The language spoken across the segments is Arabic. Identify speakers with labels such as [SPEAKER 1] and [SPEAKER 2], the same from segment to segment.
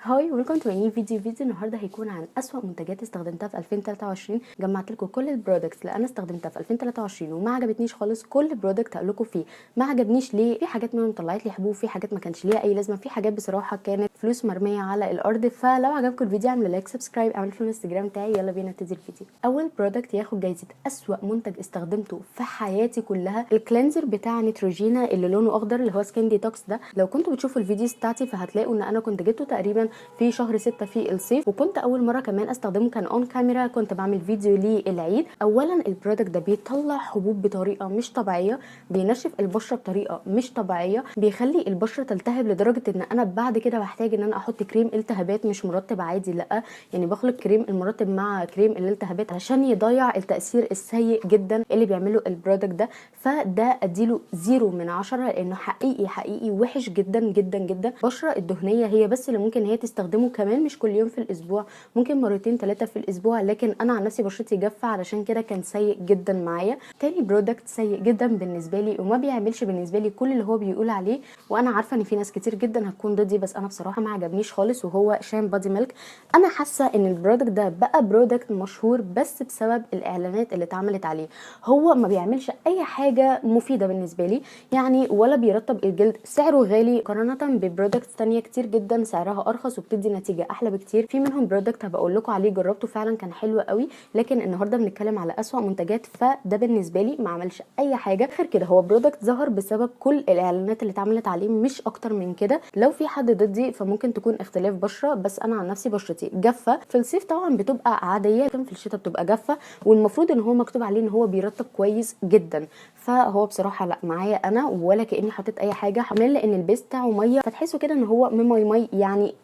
[SPEAKER 1] هاي ويلكم تو اني فيديو النهارده هيكون عن اسوأ منتجات استخدمتها في 2023. جمعت لكم كل البرودكتس اللي انا استخدمتها في 2023 وما عجبتنيش خالص. كل برودكت هقول لكم فيه ما عجبنيش ليه. في حاجات منهم طلعت لي حبوب، في حاجات ما كانش ليها اي لازمه، في حاجات بصراحه كانت فلوس مرميه على الارض. فلو عجبكم الفيديو اعملوا لايك، سبسكرايب، اعملوا في الانستجرام بتاعي. يلا بينا نبتدي الفيديو. اول برودكت ياخد جايزه اسوأ منتج استخدمته في حياتي كلها الكلينزر بتاع نيتروجينا اللي لونه اخضر اللي هو سكين ديتوكس ده. لو كنتوا بتشوفوا الفيديوز بتاعتي فهتلاقوا ان انا كنت جبته تقريبا في شهر 6 في الصيف، وكنت اول مره كمان استخدمه كان اون كاميرا، كنت بعمل فيديو للعيد. اولا البرودكت ده بيطلع حبوب بطريقه مش طبيعيه، بينشف البشره بطريقه مش طبيعيه، بيخلي البشره تلتهب لدرجه ان انا بعد كده بحتاج ان انا احط كريم التهابات مش مرطب عادي، لا يعني بخلط كريم المرطب مع كريم الالتهابات عشان يضيع التاثير السيء جدا اللي بيعمله البرودكت ده. فده اديله 0 من 10 لانه حقيقي وحش جدا جدا جدا. البشره الدهنيه هي بس اللي ممكن هي تستخدمه، كمان مش كل يوم في الاسبوع، ممكن مرتين 3 في الاسبوع، لكن انا عن نفسي بشرتي جافه علشان كده كان سيء جدا معايا. تاني برودكت سيء جدا بالنسبه لي وما بيعملش بالنسبه لي كل اللي هو بيقول عليه، وانا عارفه ان في ناس كتير جدا هتكون ضدي بس انا بصراحه ما عجبنيش خالص، وهو شام بادي ميلك. انا حاسه ان البرودكت ده بقى برودكت مشهور بس بسبب الاعلانات اللي اتعملت عليه. هو ما بيعملش اي حاجه مفيده بالنسبه لي يعني، ولا بيرطب الجلد. سعره غالي مقارنه ببرودكتس تانية كتير جدا سعرها ارخص وبتدي نتيجه احلى بكتير. في منهم برودكت هبقول لكم عليه جربته فعلا كان حلو قوي، لكن النهارده بنتكلم على اسوأ منتجات، فده بالنسبه لي ما عملش اي حاجه غير كده. هو برودكت ظهر بسبب كل الاعلانات اللي اتعملت عليه مش اكتر من كده. لو في حد ضدي فممكن تكون اختلاف بشره، بس انا عن نفسي بشرتي جافه. في الصيف طبعا بتبقى عاديه، لكن في الشتاء بتبقى جافه، والمفروض ان هو مكتوب عليه ان هو بيرطب كويس جدا. فهو بصراحه لا معايا انا ولا كاني حطيت اي حاجه، حمل لان البيس بتاعه ميه فتحسوا كده ان هو مي يعني،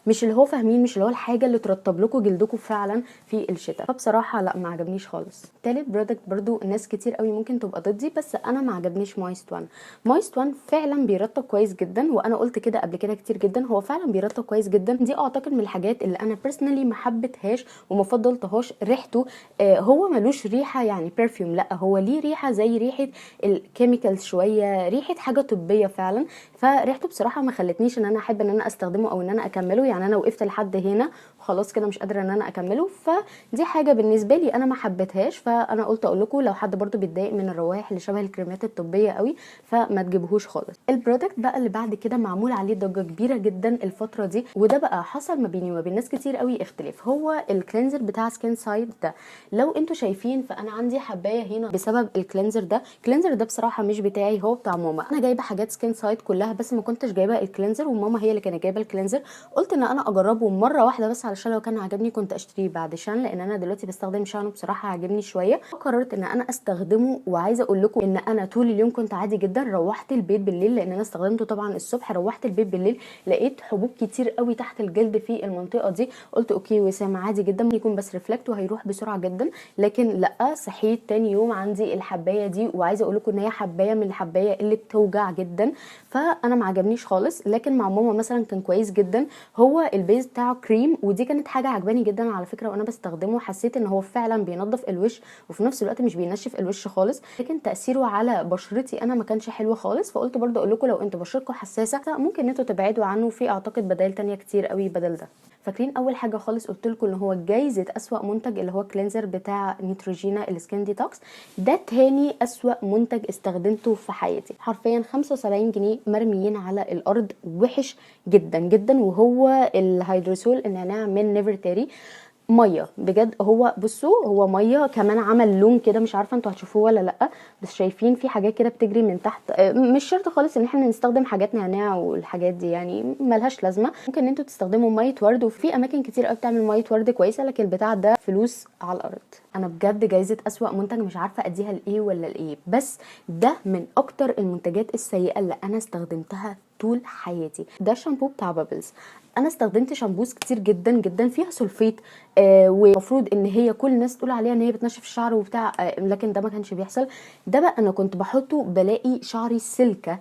[SPEAKER 1] مش اللي هو فاهمين، مش اللي هو الحاجه اللي ترطب لكم جلدكم فعلا في الشتاء. فبصراحه لا ما عجبنيش خالص. تالت برودكت برضو ناس كتير قوي ممكن تبقى ضدي بس انا ما عجبنيش مويست وان. مويست وان فعلا بيرطب كويس جدا، وانا قلت كده قبل كده كتير جدا، هو فعلا بيرطب كويس جدا. دي اعتقد من الحاجات اللي انا بيرسونالي ما حبيتهاش وما فضلتهاش. ريحته هو ملوش ريحه يعني برفيوم، لا هو ليه ريحه زي ريحه الكيميكالز شويه، ريحه حاجه طبيه فعلا. فريحته بصراحه ما خلتنيش ان انا احب ان انا استخدمه او ان انا اكمله يعني. انا وقفت لحد هنا وخلاص كده مش قادره ان انا اكمله، فدي حاجه بالنسبه لي انا ما حبيتهاش. فانا قلت اقول لكم لو حد برضو بيتضايق من الروائح اللي شبه الكريمات الطبيه قوي فما تجيبهوش خالص. البرودكت بقى اللي بعد كده معمول عليه ضجه كبيره جدا الفتره دي، وده بقى حصل ما بيني وما بين ناس كتير قوي اختلاف، هو الكلينزر بتاع سكين سايد ده. لو انتوا شايفين فانا عندي حبايه هنا بسبب الكلينزر ده. الكلينزر ده بصراحه مش بتاعي، هو بتاع ماما. انا جايبه حاجات سكين سايد كلها بس ما كنتش جايبه الكلينزر، وماما هي اللي كانت جايبه الكلينزر. قلت ان انا اجربه مره واحده بس علشان لو كان عجبني كنت اشتريه بعد شان، لان انا دلوقتي بستخدم شان وبصراحه عجبني شويه. قررت ان انا استخدمه، وعايزه اقول لكم ان انا طول اليوم كنت عادي جدا. روحت البيت بالليل لان انا استخدمته طبعا الصبح، روحت البيت بالليل لقيت حبوب كتير قوي تحت الجلد في المنطقه دي. قلت اوكي وسام عادي جدا يكون بس ريفلكت وهيروح بسرعه جدا، لكن لا صحيت تاني يوم عندي الحبايه دي، وعايزه اقول لكم ان هي حبايه من الحبايه اللي بتوجع جدا. فانا ما عجبنيش خالص. لكن مع ماما مثلا كان كويس جدا، هو البيز بتاعه كريم، ودي كانت حاجه عجباني جدا على فكره وانا بستخدمه. حسيت ان هو فعلا بينظف الوش وفي نفس الوقت مش بينشف الوش خالص، لكن تاثيره على بشرتي انا ما كانش حلو خالص. فقلت برضه اقول لكم لو انتوا بشرتكم حساسه ممكن انتوا تبعدوا عنه، في اعتقد بدائل تانية كتير قوي بدل ده. فاكرين اول حاجه خالص قلت لكم ان هو جايزه اسوا منتج اللي هو كلينزر بتاع نيتروجينا السكين ديتوكس ده؟ تاني اسوا منتج استخدمته في حياتي. حرفيا 75 جنيه مرميين على الارض، وحش جدا جدا. وهو الهيدروسول النعناع من نيفرتاري، ميه بجد. هو بصوا هو ميه كمان، عمل لون كده مش عارفه انتوا هتشوفوه ولا لا، بس شايفين في حاجات كده بتجري من تحت. مش شرط خالص ان احنا نستخدم حاجات نعناع والحاجات دي يعني ملهاش لازمه. ممكن انتوا تستخدموا ميه ورد، وفي اماكن كتير قوي بتعمل ميه ورد كويسه، لكن البتاع ده فلوس على الارض. انا بجد جايزه اسوا منتج مش عارفه اديها لايه ولا لايه، بس ده من اكتر المنتجات السيئه اللي انا استخدمتها طول حياتي. ده شامبو بتاع بابلز. انا استخدمت شامبوز كتير جدا جدا فيها سلفيت، ومفروض ان هي كل الناس تقول عليها ان هي بتنشف الشعر وبتاع، لكن ده ما كانش بيحصل. ده بقى انا كنت بحطه بلاقي شعري سلكه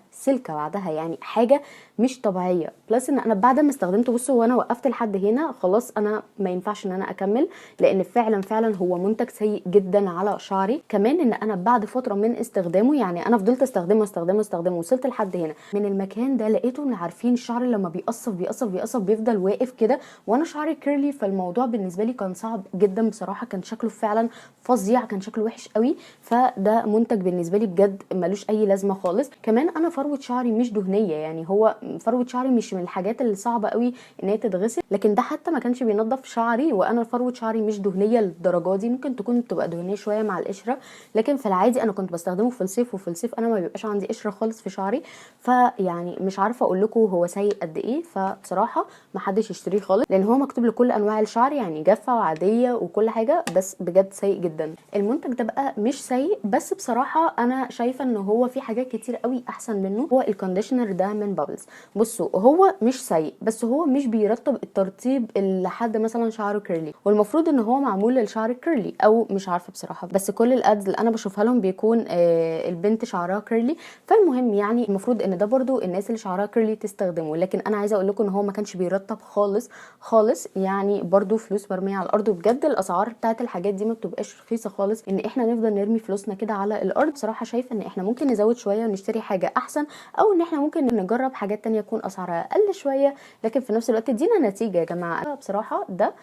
[SPEAKER 1] بعدها، يعني حاجه مش طبيعيه. بلس ان انا بعد ما استخدمته بصوا وانا وقفت لحد هنا خلاص انا ما ينفعش ان انا اكمل، لان فعلا هو منتج سيء جدا على شعري. كمان ان انا بعد فتره من استخدامه، يعني انا فضلت استخدمه وصلت لحد هنا من المكان ده لقيته ان عارفين الشعر لما بيقصف وبيفضل واقف كده وانا شعري كيرلي، فالموضوع بالنسبه لي كان صعب جدا بصراحه، كان شكله فعلا فظيع، كان شكله وحش قوي. فده منتج بالنسبه لي بجد ملوش اي لازمه خالص. كمان انا فروه شعري مش دهنيه، يعني هو فروه شعري مش من الحاجات اللي صعبه قوي ان هي تتغسل، لكن ده حتى ما كانش بينضف شعري، وانا فروه شعري مش دهنيه للدرجه دي، ممكن تكون تبقى دهنيه شويه مع القشره، لكن في العادي انا كنت بستخدمه في الصيف، وفي الصيف انا ما بيبقاش عندي قشره خالص في شعري. فيعني مش عارفه اقول لكم هو سيء قد ايه. فبصراحه ما حدش يشتريه خالص، لان هو مكتوب لكل انواع الشعر، يعني جافه وعاديه وكل حاجه، بس بجد سيء جدا. المنتج ده بقى مش سيء، بس بصراحه انا شايفه ان هو في حاجات كتير قوي احسن منه. هو الكونديشنر ده من بابلز. بصوا هو مش سيء، بس هو مش بيرطب الترطيب اللي حد مثلا شعره كيرلي، والمفروض ان هو معمول للشعر الكيرلي، او مش عارفه بصراحه، بس كل الادز اللي انا بشوفها لهم بيكون البنت شعرها كيرلي. فالمهم يعني المفروض ان ده برضو الناس اللي شعرها كيرلي تستخدمه، لكن انا عايزه اقول لكم ان هو ما كانش بيرطب خالص خالص، يعني برضو فلوس مرميه على الارض. وبجد الاسعار بتاعت الحاجات دي ما بتبقاش رخيصه خالص ان احنا نفضل نرمي فلوسنا كده على الارض. بصراحه شايفه ان احنا ممكن نزود شويه ونشتري حاجه احسن، او ان احنا ممكن نجرب حاجات تانية تكون اسعارها اقل شويه، لكن في نفس الوقت تدينا نتيجه. يا جماعه بصراحه ده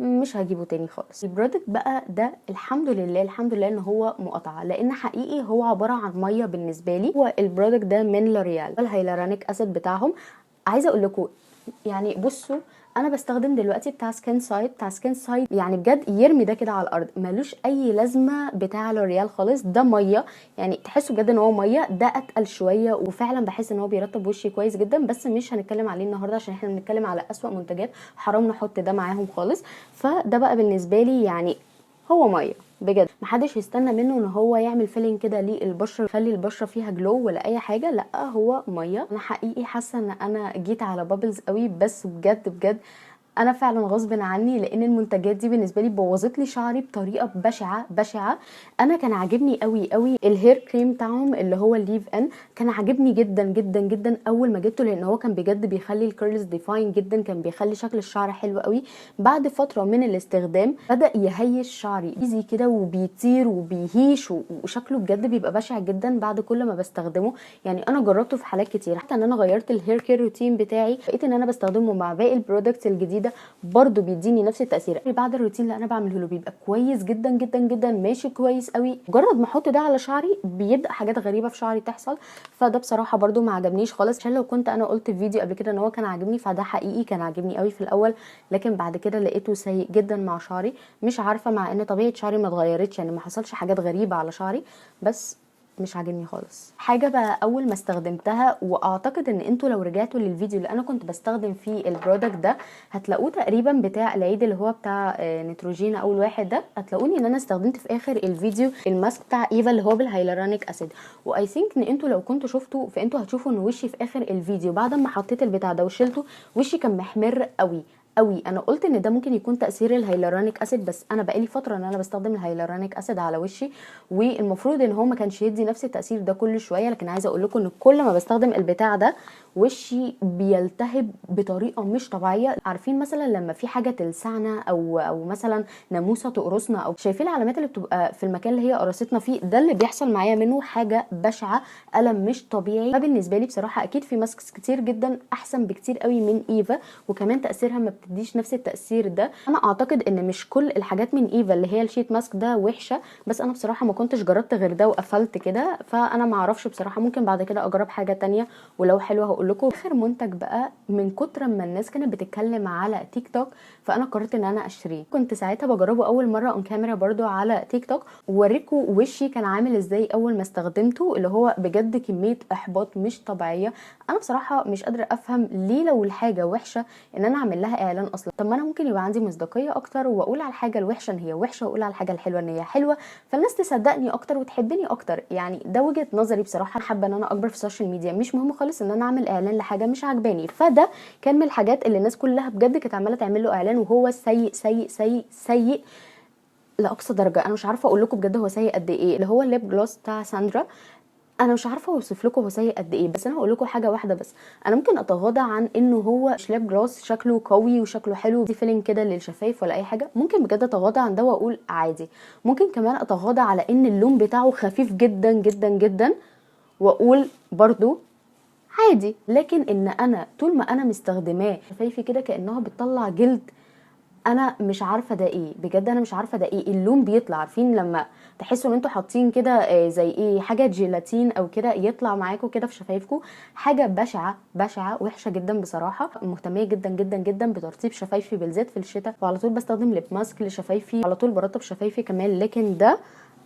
[SPEAKER 1] مش هجيبه تاني خالص. البرودكت بقى ده الحمد لله الحمد لله ان هو مقاطعه، لان حقيقي هو عباره عن ميه بالنسبه لي. هو البرودكت ده من لوريال، الهيلورونيك اسيد بتاعهم. عايزه اقول لكم يعني بصوا، انا بستخدم دلوقتي بتاع سكين سايد، يعني بجد يرمي ده كده على الارض، ملوش اي لازمه بتاع لوريال خالص. ده ميه، يعني تحسوا بجد ان هو ميه. ده اتقل شويه، وفعلا بحس ان هو بيرطب وشي كويس جدا، بس مش هنتكلم عليه النهارده عشان احنا بنتكلم على اسوأ منتجات، حرام نحط ده معاهم خالص. فده بقى بالنسبه لي يعني هو ميه بجد، محدش يستنى منه ان هو يعمل فيلينج كده للبشره يخلي البشره فيها جلو ولا اي حاجه، لا هو ميه. انا حقيقي حاسه ان انا جيت على بابلز قوي، بس بجد بجد انا فعلا غصب عني، لان المنتجات دي بالنسبه لي بوظت لي شعري بطريقه بشعه بشعه. انا كان عاجبني قوي قوي الهير كريم بتاعهم اللي هو الليف ان، كان عاجبني جدا جدا جدا اول ما جبته، لان هو كان بجد بيخلي الكيرلز ديفاين جدا، كان بيخلي شكل الشعر حلو قوي. بعد فتره من الاستخدام بدا يهيش شعري ايزي كده، وبيطير وبيهيش، وشكله بجد بيبقى بشع جدا بعد كل ما بستخدمه. يعني انا جربته في حالات كتير، حتى ان انا غيرت الهير كير روتين بتاعي، لقيت ان انا بستخدمه مع باقي البرودكتس الجديده برضو بيديني نفس التاثير. بعد الروتين اللي انا بعمله له بيبقى كويس جدا جدا جدا، ماشي كويس قوي. مجرد ما احط ده على شعري بيبدا حاجات غريبه في شعري تحصل. فده بصراحه برضو ما عجبنيش خالص، عشان لو كنت انا قلت في فيديو قبل كده ان هو كان عاجبني، فده حقيقي كان عاجبني قوي في الاول، لكن بعد كده لقيته سيء جدا مع شعري. مش عارفه، مع ان طبيعه شعري ما اتغيرتش، يعني ما حصلش حاجات غريبه على شعري، بس مش عاجبني خالص. حاجه بقى اول ما استخدمتها، واعتقد ان انتوا لو رجعتوا للفيديو اللي انا كنت بستخدم فيه البرودكت ده هتلاقوه تقريبا بتاع العيد اللي هو بتاع نيتروجينا اول واحد ده، هتلاقوني ان انا استخدمت في اخر الفيديو الماسك بتاع ايفا اللي هو بالهيلورونيك اسيد. واي ثينك ان انتوا لو كنتوا شفتوا، فانتوا هتشوفوا ان وشي في اخر الفيديو بعد ما حطيت البتاع ده وشلته وشي كان محمر قوي قوي. انا قلت ان ده ممكن يكون تاثير الهيلورونيك اسيد، بس انا بقالي فتره ان انا بستخدم الهيلورونيك اسيد على وشي، والمفروض ان هو ما كانش يدي نفس التاثير ده كل شويه. لكن عايزه اقول لكم ان كل ما بستخدم البتاع ده وشي بيلتهب بطريقه مش طبيعيه. عارفين مثلا لما في حاجه تلسعنا او مثلا ناموسه تقرصنا، او شايفين العلامات اللي بتبقى في المكان اللي هي قرصتنا فيه، ده اللي بيحصل معايا منه، حاجه بشعه، الم مش طبيعي. فبالنسبه لي بصراحه اكيد في ماسكس كتير جدا احسن بكتير قوي من ايفا، وكمان تاثيرها ما بتديش نفس التاثير ده. انا اعتقد ان مش كل الحاجات من ايفا اللي هي الشيت ماسك ده وحشه، بس انا بصراحه ما كنتش جربت غير ده وقفلت كده، فانا ما اعرفش بصراحه، ممكن بعد كده اجرب حاجه تانية ولو حلوه هقول لكم. اخر منتج بقى، من كتر ما الناس كانت بتتكلم على تيك توك، فانا قررت ان انا اشتريه. كنت ساعتها بجربه اول مره اون كاميرا برضو على تيك توك، ووريكم وشي كان عامل ازاي اول ما استخدمته، اللي هو بجد كميه احباط مش طبيعيه. انا بصراحه مش قادره افهم ليه لو الحاجه وحشه ان انا اعمل لها اعلان اصلا. طب ما انا ممكن يبقى عندي مصداقيه اكتر واقول على الحاجه الوحشه ان هي وحشه، واقول على الحاجه الحلوه ان هي حلوه، فالناس تصدقني اكتر وتحبني اكتر. يعني ده وجهه نظري بصراحه. حابه ان انا اكبر في السوشيال ميديا، مش مهم خالص ان انا اعمل اعلان لحاجه مش عجباني. فده كان من الحاجات اللي الناس كلها بجد كانت عماله تعمل له اعلان، وهو سيء سيء سيء سيء لاقصى درجه. انا مش عارفه اقول لكم بجد هو سيء قد ايه، اللي هو الليب جلوس بتاع ساندرا. انا مش عارفه اوصف لكم هو سيء قد ايه، بس انا هقول لكم حاجه واحده بس. انا ممكن اتغاضى عن انه هو مش ليب جلوس شكله قوي وشكله حلو دي فيلينج كده للشفايف ولا اي حاجه، ممكن بجد اتغاضى عن ده واقول عادي. ممكن كمان اتغاضى على ان اللون بتاعه خفيف جدا جدا جدا واقول برضو عادي. لكن ان انا طول ما انا مستخدماه شفايفي كده كانها بتطلع جلد، انا مش عارفه ده ايه بجد، انا مش عارفه ده ايه. اللون بيطلع، عارفين لما تحسوا ان انتوا حاطين كده زي ايه حاجه جيلاتين او كده يطلع معاكم كده في شفايفكم. حاجه بشعه بشعه وحشه جدا بصراحه. مهتميه جدا جدا جدا بترطيب شفايفي بالذات في الشتاء، وعلى طول بستخدم ليب ماسك لشفايفي، على طول برطب شفايفي كمان. لكن ده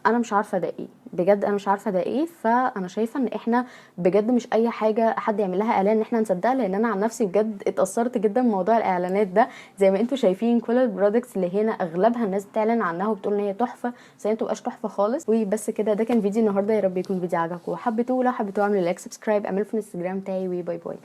[SPEAKER 1] انا مش عارفه ده ايه بجد، انا مش عارفه ده ايه. فانا شايفه ان احنا بجد مش اي حاجه حد يعمل لها اعلان ان احنا نصدقها، لان انا عن نفسي بجد اتاثرت جدا بموضوع الاعلانات ده. زي ما انتم شايفين كل البرودكتس اللي هنا اغلبها الناس بتعلن عنها وبتقول ان هي تحفه، بس هي ما بتبقاش تحفه خالص. وبس كده، ده كان فيديو النهارده، يا رب يكون فيديو عجبكم وحبيتوه. لو حبيتوه اعملوا لايك، سبسكرايب، اعملوا في الانستجرام بتاعي، وباي باي.